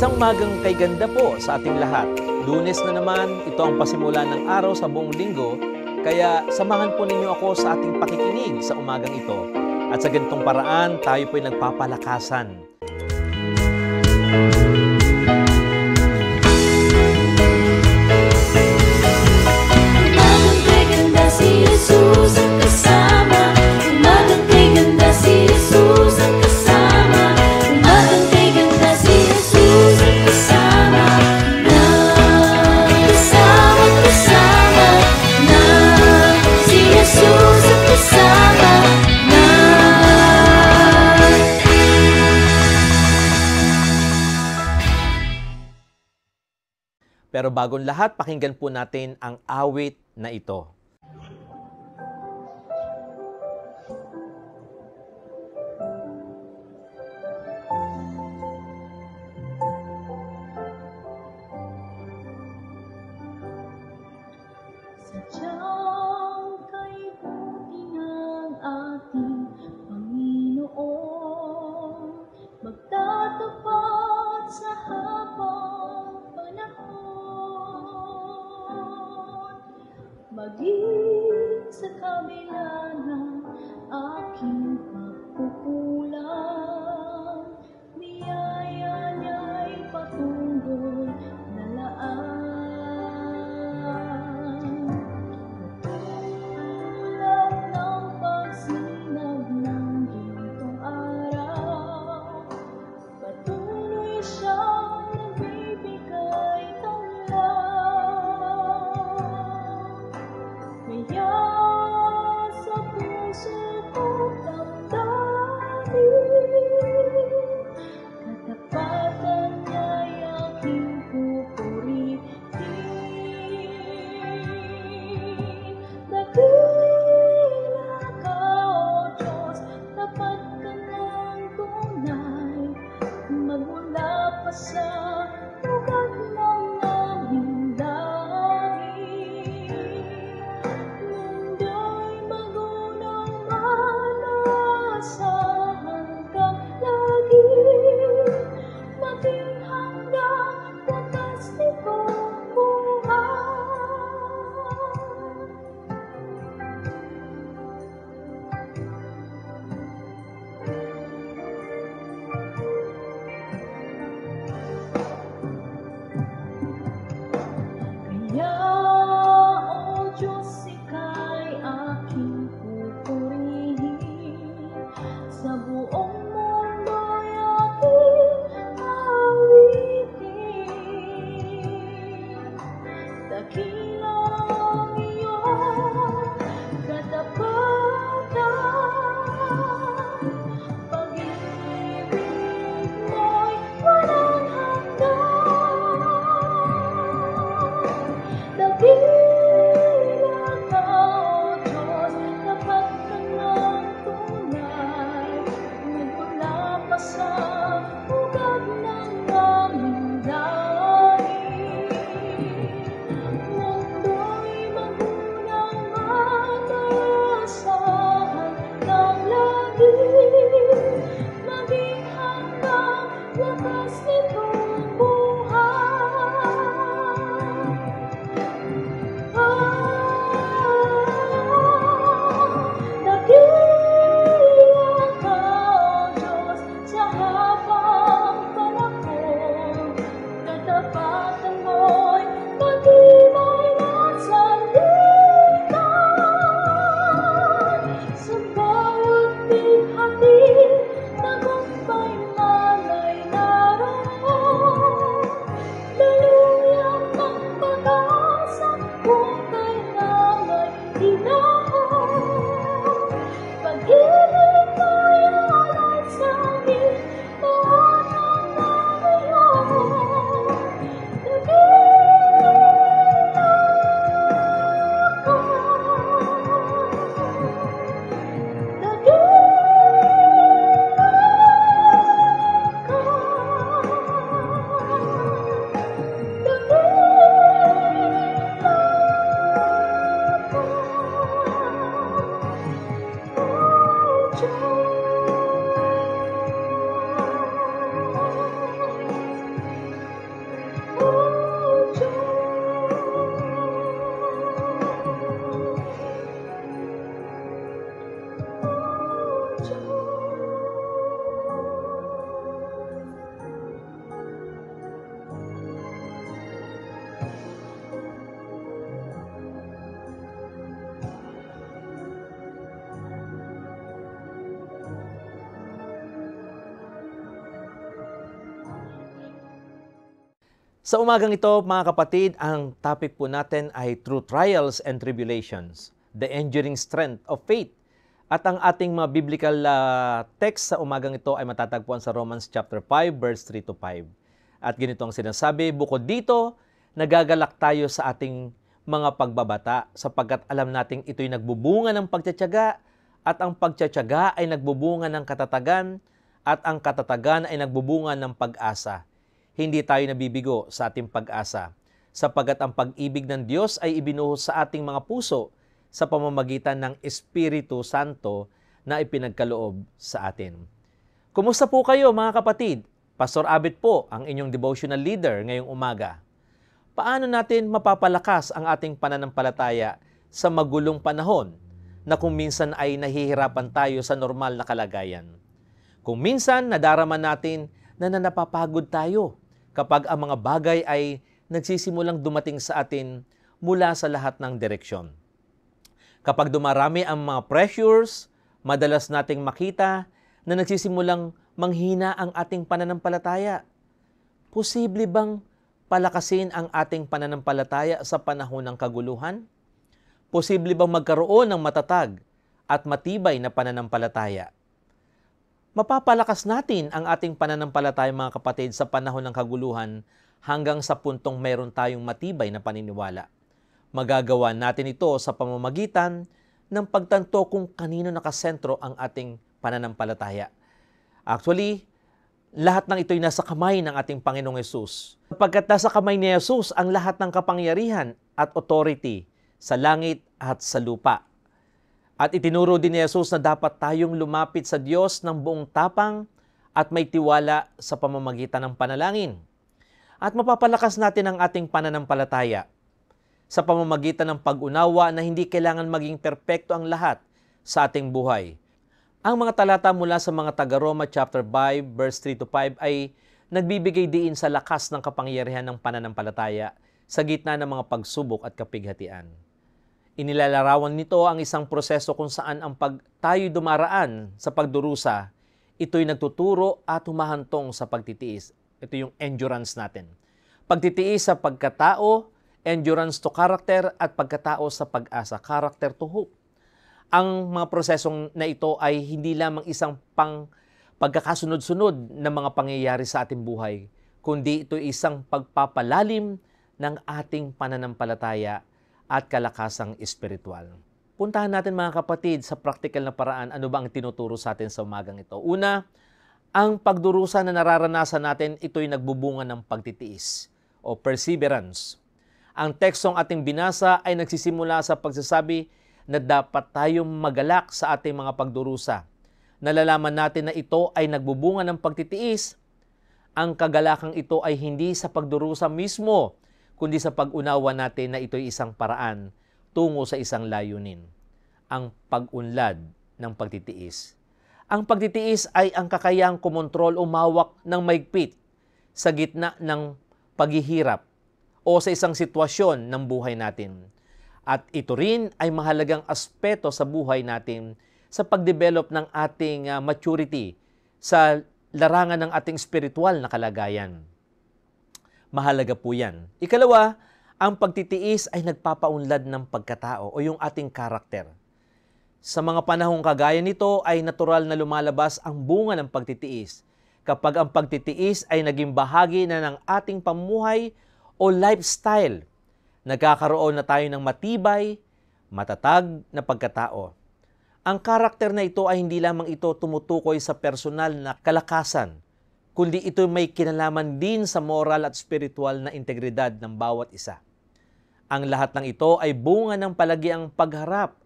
Isang umagang kay ganda po sa ating lahat. Lunes na naman, ito ang pasimula ng araw sa buong linggo, kaya samahan po ninyo ako sa ating pakikinig sa umagang ito. At sa ganitong paraan, tayo po'y nagpapalakasan. Umagang kay ganda si Jesus ang kasama. Umagang kay ganda si Jesus ang kasama. Umagang kay ganda si Jesus ang kasama. Kasama na si Jesus ang kasama na. Pero bagong lahat, pakinggan po natin ang awit na ito. Sadyang kay buti ng ating Panginoon, magtatapat sa habang panahon. Maging sa kabila ng aking pagkukulang, biyaya niya'y patuloy na laan. Tulad ng pagsinag ng gintong araw, patuloy siyang nagbibigay tanglaw. Kaya sa puso ko'y damdamin, katapatan niya'y aking pupurihin. Dakila ka, O Diyos, tapat ka ng tunay, magmula pa sa ugat ng aming lahi. Mundo'y magunang maasahan kang lagi, maging hanggang wakas nitong buhay. Kaya, O Diyos, ika'y aking pupurihin, sa buong mundo'y aking awitin. Dakilang iyong katapatan, pag-ibig mo'y walang hanggan. Dakila ka, O Diyos, tapat ka ng tunay, magmula pa sa ugat ng aming lahi. Mundo'y Sa umagang ito, mga kapatid, ang topic po natin ay Through Trials and Tribulations, the Enduring Strength of Faith. At ang ating mga biblical text sa umagang ito ay matatagpuan sa Romans chapter 5, verse 3 to 5. At ganito ang sinasabi, bukod dito, nagagalak tayo sa ating mga pagbabata sapagkat alam nating ito'y nagbubunga ng pagtitiyaga at ang pagtitiyaga ay nagbubunga ng katatagan at ang katatagan ay nagbubunga ng pag-asa. Hindi tayo nabibigo sa ating pag-asa, sapagkat ang pag-ibig ng Diyos ay ibinuhos sa ating mga puso sa pamamagitan ng Espiritu Santo na ipinagkaloob sa atin. Kumusta po kayo mga kapatid? Pastor Abit po, ang inyong devotional leader ngayong umaga. Paano natin mapapalakas ang ating pananampalataya sa magulong panahon na kung minsan ay nahihirapan tayo sa normal na kalagayan? Kung minsan nadarama natin na napapagod tayo kapag ang mga bagay ay nagsisimulang dumating sa atin mula sa lahat ng direksyon. Kapag dumarami ang mga pressures, madalas nating makita na nagsisimulang manghina ang ating pananampalataya. Posible bang palakasin ang ating pananampalataya sa panahon ng kaguluhan? Posible bang magkaroon ng matatag at matibay na pananampalataya? Mapapalakas natin ang ating pananampalataya mga kapatid sa panahon ng kaguluhan hanggang sa puntong meron tayong matibay na paniniwala. Magagawa natin ito sa pamamagitan ng pagtanto kung kanino nakasentro ang ating pananampalataya. Actually, lahat ng ito'y nasa kamay ng ating Panginoong Yesus. Sapagkat nasa kamay ni Yesus ang lahat ng kapangyarihan at authority sa langit at sa lupa. At itinuro din ni Jesus na dapat tayong lumapit sa Diyos ng buong tapang at may tiwala sa pamamagitan ng panalangin. At mapapalakas natin ang ating pananampalataya sa pamamagitan ng pag-unawa na hindi kailangan maging perpekto ang lahat sa ating buhay. Ang mga talata mula sa mga taga-Roma chapter 5 verse 3 to 5 ay nagbibigay diin sa lakas ng kapangyarihan ng pananampalataya sa gitna ng mga pagsubok at kapighatian. Inilalarawan nito ang isang proseso kung saan ang tayo'y dumaraan sa pagdurusa, ito'y nagtuturo at humahantong sa pagtitiis. Ito yung endurance natin. Pagtitiis sa pagkatao, endurance to character, at pagkatao sa pag-asa, character to hope. Ang mga prosesong na ito ay hindi lamang isang pagkakasunod-sunod na mga pangyayari sa ating buhay, kundi ito isang pagpapalalim ng ating pananampalataya at kalakasang espiritual. Puntahan natin mga kapatid sa practical na paraan ano ba ang tinuturo sa atin sa umagang ito. Una, ang pagdurusa na nararanasan natin, ito'y nagbubunga ng pagtitiis o perseverance. Ang tekstong ating binasa ay nagsisimula sa pagsasabi na dapat tayong magalak sa ating mga pagdurusa. Nalalaman natin na ito ay nagbubunga ng pagtitiis. Ang kagalakang ito ay hindi sa pagdurusa mismo, kundi sa pag-unawa natin na ito'y isang paraan tungo sa isang layunin, ang pag-unlad ng pagtitiis. Ang pagtitiis ay ang kakayahang kumontrol o mawak ng maigpit sa gitna ng paghihirap o sa isang sitwasyon ng buhay natin. At ito rin ay mahalagang aspeto sa buhay natin sa pag-develop ng ating maturity sa larangan ng ating spiritual na kalagayan. Mahalaga po yan. Ikalawa, ang pagtitiis ay nagpapaunlad ng pagkatao o yung ating karakter. Sa mga panahong kagaya nito ay natural na lumalabas ang bunga ng pagtitiis kapag ang pagtitiis ay naging bahagi na ng ating pamuhay o lifestyle. Nagkakaroon na tayo ng matibay, matatag na pagkatao. Ang karakter na ito ay hindi lamang ito tumutukoy sa personal na kalakasan, kundi ito may kinalaman din sa moral at spiritual na integridad ng bawat isa. Ang lahat ng ito ay bunga ng palagiang pagharap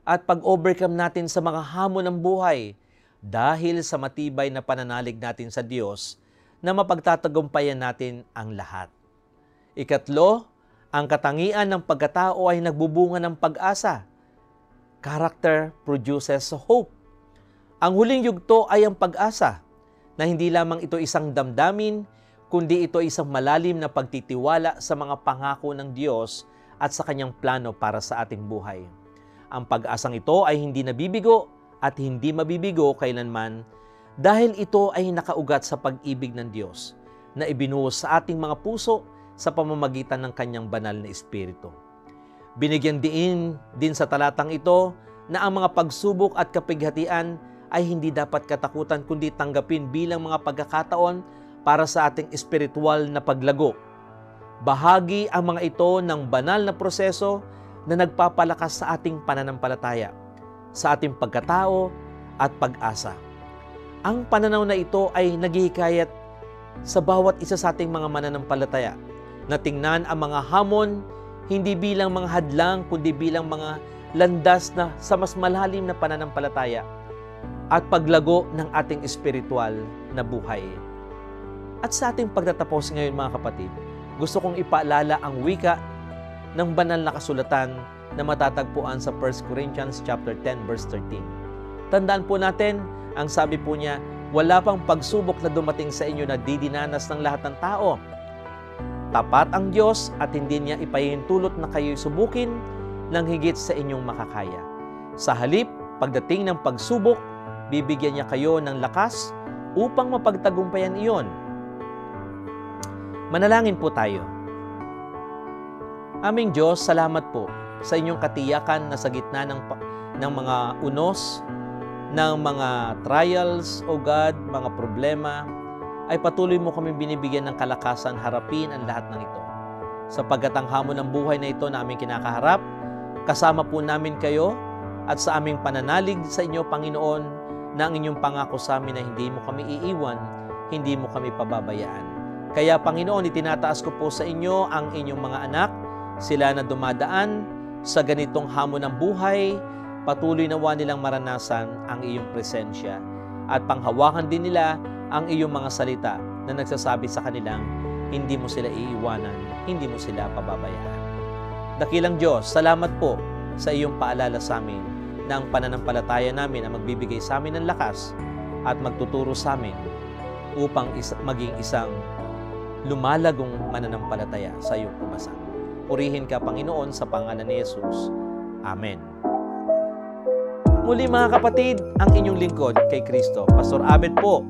at pag-overcome natin sa mga hamon ng buhay dahil sa matibay na pananalig natin sa Diyos na mapagtatagumpayan natin ang lahat. Ikatlo, ang katangian ng pagkatao ay nagbubunga ng pag-asa. Character produces hope. Ang huling yugto ay ang pag-asa, na hindi lamang ito isang damdamin, kundi ito isang malalim na pagtitiwala sa mga pangako ng Diyos at sa Kanyang plano para sa ating buhay. Ang pag-asang ito ay hindi nabibigo at hindi mabibigo kailanman dahil ito ay nakaugat sa pag-ibig ng Diyos na ibinuhos sa ating mga puso sa pamamagitan ng kanyang banal na Espiritu. Binigyan din sa talatang ito na ang mga pagsubok at kapighatian ay hindi dapat katakutan kundi tanggapin bilang mga pagkakataon para sa ating espiritual na paglago. Bahagi ang mga ito ng banal na proseso na nagpapalakas sa ating pananampalataya, sa ating pagkatao at pag-asa. Ang pananaw na ito ay naghihikayat sa bawat isa sa ating mga mananampalataya na tingnan ang mga hamon hindi bilang mga hadlang kundi bilang mga landas na sa mas malalim na pananampalataya at paglago ng ating espiritual na buhay. At sa ating pagtatapos ngayon mga kapatid, gusto kong ipaalala ang wika ng banal na kasulatan na matatagpuan sa 1 Corinthians chapter 10 verse 13. Tandaan po natin, ang sabi po niya, wala pang pagsubok na dumating sa inyo na didinanas ng lahat ng tao. Tapat ang Diyos at hindi niya ipahintulot na kayo'y subukin ng higit sa inyong makakaya. Sa halip, pagdating ng pagsubok, bibigyan niya kayo ng lakas upang mapagtagumpayan iyon. Manalangin po tayo. Aming Diyos, salamat po sa inyong katiyakan na sa gitna ng mga unos, ng mga trials, O God, mga problema, ay patuloy mo kami binibigyan ng kalakasan harapin ang lahat ng ito. Sapagkat ang hamon ng buhay na ito na aming kinakaharap, kasama po namin kayo at sa aming pananalig sa inyo, Panginoon, na ang inyong pangako sa amin na hindi mo kami iiwan, hindi mo kami pababayaan. Kaya Panginoon, itinataas ko po sa inyo ang inyong mga anak, sila na dumadaan sa ganitong hamon ng buhay, patuloy nawa nilang maranasan ang iyong presensya at panghawakan din nila ang iyong mga salita na nagsasabi sa kanilang, hindi mo sila iiwanan, hindi mo sila pababayaan. Dakilang Diyos, salamat po sa iyong paalala sa amin na ang pananampalataya namin ang magbibigay sa amin ng lakas at magtuturo sa amin upang maging isang lumalagong mananampalataya sa iyong umasan. Purihin ka, Panginoon, sa pangalan ni Jesus. Amen. Muli mga kapatid, ang inyong lingkod kay Kristo, Pastor Abed po,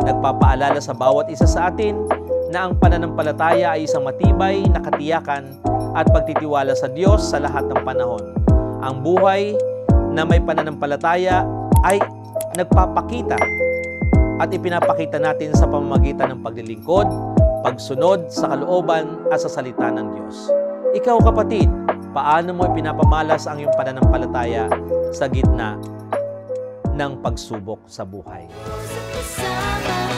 nagpapaalala sa bawat isa sa atin na ang pananampalataya ay isang matibay na katiyakan at pagtitiwala sa Diyos sa lahat ng panahon. Ang buhay na may pananampalataya ay nagpapakita at ipinapakita natin sa pamamagitan ng paglilingkod, pagsunod sa kalooban at sa salita ng Diyos. Ikaw kapatid, paano mo ipinapamalas ang iyong pananampalataya sa gitna ng pagsubok sa buhay? Kasama